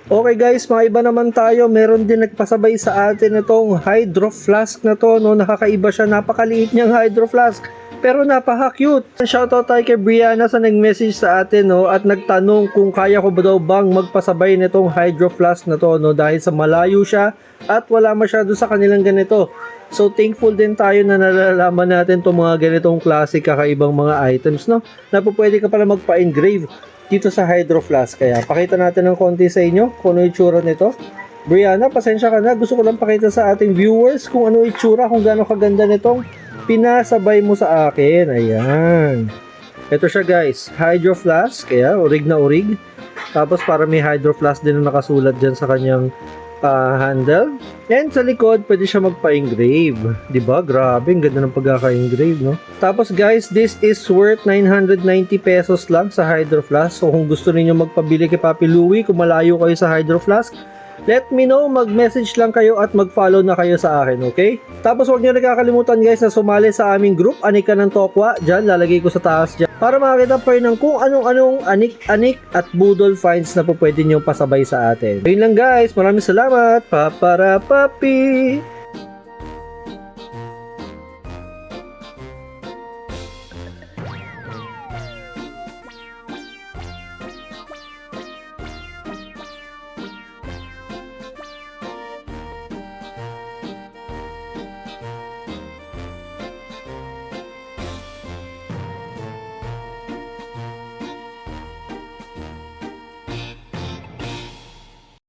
Okay guys, maiba naman tayo. Meron din nagpasabay sa atin itong Hydro Flask na to, no? Nakakaiba siya, napakaliit niyang Hydro Flask. Pero napaka-cute. Shoutout tayo kay Brianna sa nag-message sa atin, no? At nagtanong kung kaya ko ba daw bang magpasabay nitong Hydro Flask na to, no? Dahil sa malayo siya at wala masyado sa kanilang ganito. So thankful din tayo na nalalaman natin itong mga ganitong klase kakaibang mga items, no? Na po pwede ka pala magpa-engrave dito sa Hydro Flask. Kaya pakita natin ng konti sa inyo kung ano itsura nito. Brianna, pasensya ka na. Gusto ko lang pakita sa ating viewers kung ano itsura, kung gaano kaganda nitong pinasabay mo sa akin. Ayan. Ito siya guys, Hydro Flask. Kaya urig na urig. Tapos para may Hydro Flask din na nakasulat dyan sa kanyang handle. And sa likod, pwede siya magpa-engrave. Diba? Grabe, ang ganda ng pagkaka-engrave, no? Tapos guys, this is worth 990 pesos lang sa Hydro Flask. So kung gusto niyo magpabili kay Papi Louie, kung malayo kayo sa Hydro Flask, let me know, mag-message lang kayo at mag-follow na kayo sa akin, okay? Tapos huwag niyo nakakalimutan guys na sumali sa aming group, Anika ng Tokwa. Diyan, lalagay ko sa taas dyan. Para makakita pa rin ng kung anong anik at budol finds na po pwede nyo pasabay sa atin. Ayun lang guys, maraming salamat. Papara papi!